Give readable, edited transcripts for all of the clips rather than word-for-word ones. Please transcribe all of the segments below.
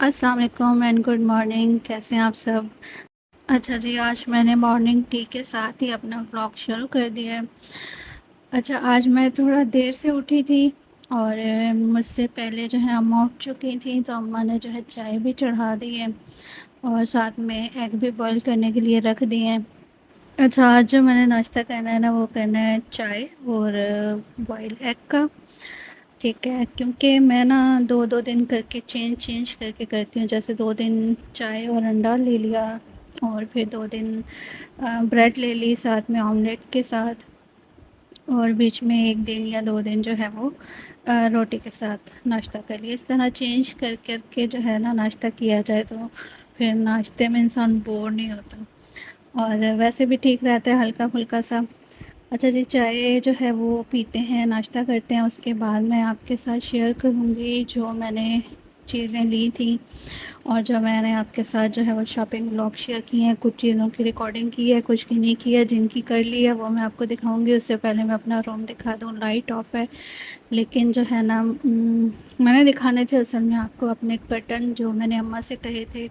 अस्सलाम वालेकुम and good morning. कैसे हैं आप सब? अच्छा जी, आज मैंने मॉर्निंग टी के साथ ही अपना व्लॉग शुरू कर दिया है। अच्छा, आज मैं थोड़ा देर से उठी थी और मुझसे पहले जो है अम्मा उठ चुकी थी, तो अम्मा ने जो है चाय भी चढ़ा दी है और साथ में एग भी बॉईल करने के लिए रख दिए हैं। अच्छा, आज जो मैंने नाश्ता करना है ना, वो करना है चाय और बॉयल एग का। ठीक है, क्योंकि मैं ना 2-2 दिन करके चेंज चेंज करके करती हूँ। जैसे 2 दिन चाय और अंडा ले लिया और फिर 2 दिन ब्रेड ले ली साथ में ऑमलेट के साथ, और बीच में 1 दिन या 2 दिन जो है वो रोटी के साथ नाश्ता कर लिया। इस तरह चेंज कर कर के जो है ना नाश्ता किया जाए तो फिर नाश्ते में इंसान बोर नहीं होता और वैसे भी ठीक रहता है हल्का-फुल्का सा। अच्छा जी, चाय जो है वो पीते हैं, नाश्ता करते हैं, उसके बाद मैं आपके साथ शेयर करूँगी जो मैंने चीज़ें ली थी और जो मैंने आपके साथ जो है वो शॉपिंग व्लॉग शेयर किए हैं। कुछ चीज़ों की रिकॉर्डिंग की है, कुछ की नहीं की है। जिनकी कर ली है वो मैं आपको दिखाऊँगी। उससे पहले मैं अपना रूम दिखा दूँ। लाइट ऑफ़ है, लेकिन जो है ना मैंने दिखाने थे असल में आपको अपने कर्टन, जो मैंने अम्मा से कहे थे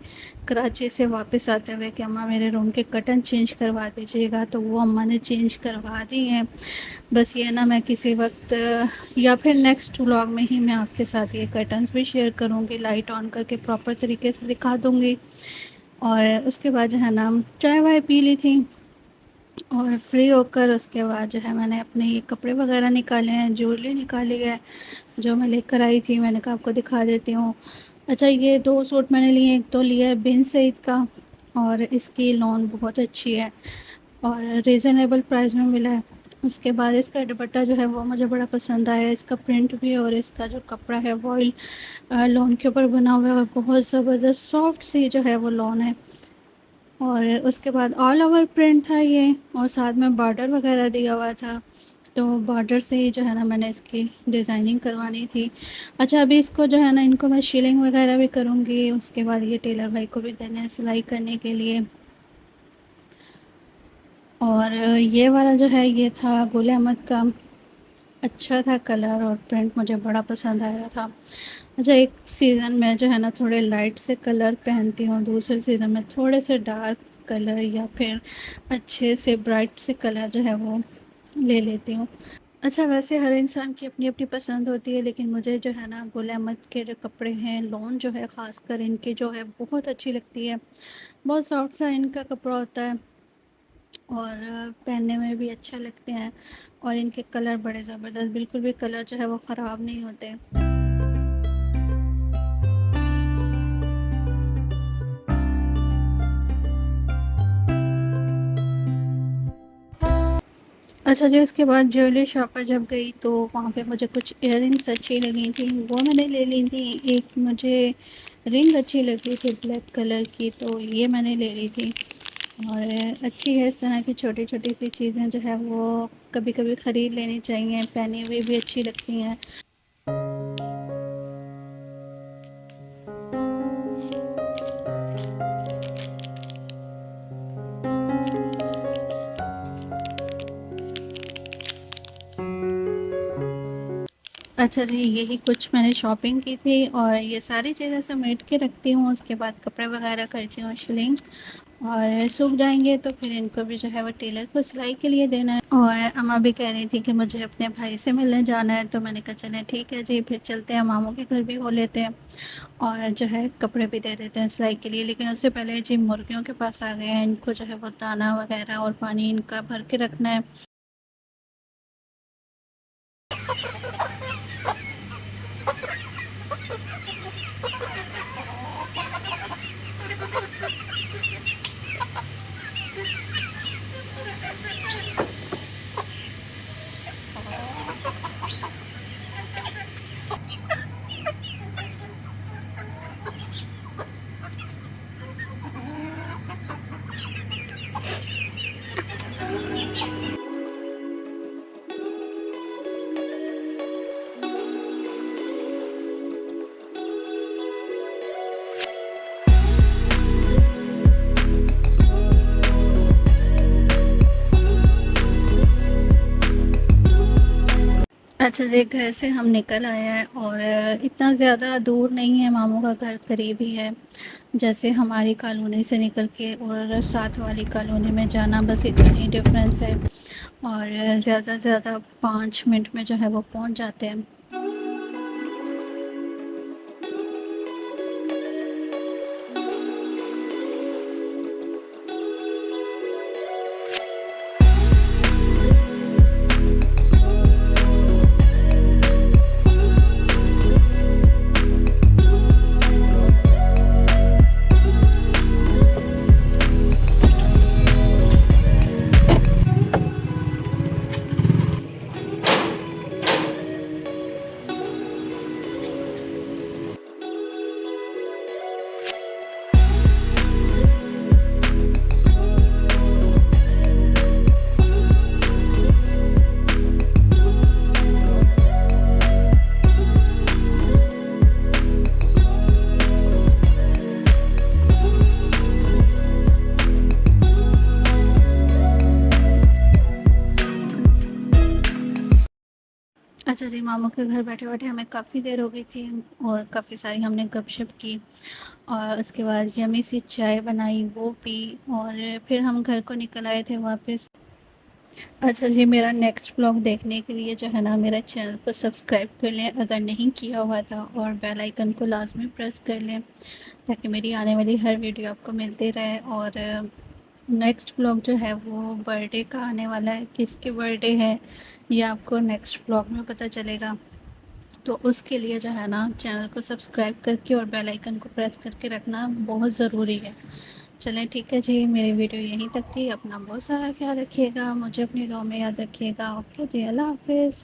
कराची से वापस आते हुए कि अम्मा मेरे रूम के कर्टन चेंज करवा दीजिएगा, तो वो अम्मा ने चेंज करवा दी हैं। बस ये ना मैं किसी वक्त या फिर नेक्स्ट व्लॉग में ही मैं आपके साथ ये कर्टन्स भी शेयर करूँगी, लाइट ऑन करके प्रॉपर तरीके से दिखा दूँगी। और उसके बाद जो है ना चाय वाय पी ली थी और फ्री होकर उसके बाद जो है मैंने अपने ये कपड़े वगैरह निकाले हैं, ज्वेलरी निकाली है जो मैं लेकर आई थी। मैंने कहा आपको दिखा देती हूँ। अच्छा, ये 2 सूट मैंने लिए। एक तो लिया है बिन सईद का और इसकी लॉन बहुत अच्छी है और रीज़नेबल प्राइस में मिला है। उसके बाद इसका दुपट्टा जो है वो मुझे बड़ा पसंद आया। इसका प्रिंट भी और इसका जो कपड़ा है वॉइल लॉन के ऊपर बना हुआ है और बहुत ज़बरदस्त सॉफ्ट सी जो है वो लॉन है। और उसके बाद ऑल ओवर प्रिंट था ये और साथ में बॉर्डर वगैरह दिया हुआ था, तो बॉर्डर से ही जो है ना मैंने इसकी डिज़ाइनिंग करवानी थी। अच्छा, अभी इसको जो है ना इनको मैं शिलिंग वगैरह भी करूँगी। उसके बाद ये टेलर भाई को भी देने हैं सिलाई करने के लिए। और ये वाला जो है ये था गुल अहमद का। अच्छा था कलर और प्रिंट मुझे बड़ा पसंद आया था। अच्छा, एक सीज़न में जो है ना थोड़े लाइट से कलर पहनती हूँ, दूसरे सीज़न में थोड़े से डार्क कलर या फिर अच्छे से ब्राइट से कलर जो है वो ले लेती हूँ। अच्छा, वैसे हर इंसान की अपनी-अपनी पसंद होती है, लेकिन मुझे जो है ना गुल अहमद के जो कपड़े हैं, लॉन जो है ख़ासकर इनकी जो है बहुत अच्छी लगती है। बहुत सॉफ्ट सा इनका कपड़ा होता है और पहनने में भी अच्छा लगते हैं और इनके कलर बड़े ज़बरदस्त, बिल्कुल भी कलर जो है वो ख़राब नहीं होते। अच्छा जी, उसके बाद ज्वेलरी शॉप पर जब गई तो वहाँ पे मुझे कुछ इयररिंग्स अच्छी लगी थी, वो मैंने ले ली थी। एक मुझे रिंग अच्छी लगी थी ब्लैक कलर की, तो ये मैंने ले ली थी और अच्छी है। इस तरह की छोटी-छोटी सी चीज़ें जो है वो कभी-कभी ख़रीद लेनी चाहिए, पहनी हुई भी अच्छी लगती हैं। अच्छा जी, यही कुछ मैंने शॉपिंग की थी और ये सारी चीज़ें समेट के रखती हूँ। उसके बाद कपड़े वगैरह करती हूँ सिलिंग और सूख जाएँगे तो फिर इनको भी जो है वो टेलर को सिलाई के लिए देना है। और अम्मा भी कह रही थी कि मुझे अपने भाई से मिलने जाना है, तो मैंने कहा चलें ठीक है जी, फिर चलते हैं मामू के घर भी हो लेते हैं और जो है कपड़े भी दे देते हैं सिलाई के लिए। लेकिन उससे पहले जी मुर्गियों के पास आ गए हैं, इनको जो है वो दाना वगैरह और पानी इनका भर के रखना है। अच्छा जी, घर से हम निकल आए हैं और इतना ज़्यादा दूर नहीं है, मामू का घर करीब ही है। जैसे हमारी कॉलोनी से निकल के और साथ वाली कॉलोनी में जाना, बस इतना ही डिफरेंस है और ज़्यादा से ज़्यादा 5 मिनट में जो है वो पहुंच जाते हैं। अच्छा जी, मामू के घर बैठे-बैठे हमें काफ़ी देर हो गई थी और काफ़ी सारी हमने गपशप की और उसके बाद यम्मी सी चाय बनाई, वो पी और फिर हम घर को निकल आए थे वापस। अच्छा जी, मेरा नेक्स्ट व्लॉग देखने के लिए जो है ना, मेरा चैनल को सब्सक्राइब कर लें अगर नहीं किया हुआ था, और बेल आइकन को लाज़मी प्रेस कर लें ताकि मेरी आने वाली हर वीडियो आपको मिलती रहे। और नेक्स्ट व्लॉग जो है वो बर्थडे का आने वाला है, किसके बर्थडे है ये आपको नेक्स्ट व्लॉग में पता चलेगा। तो उसके लिए जो है ना, चैनल को सब्सक्राइब करके और बेल आइकन को प्रेस करके रखना बहुत ज़रूरी है। चलें ठीक है जी, मेरी वीडियो यहीं तक थी। अपना बहुत सारा ख्याल रखिएगा, मुझे अपनी दुआ में याद रखिएगा। ओके जी, अल्लाह हाफ़िज़।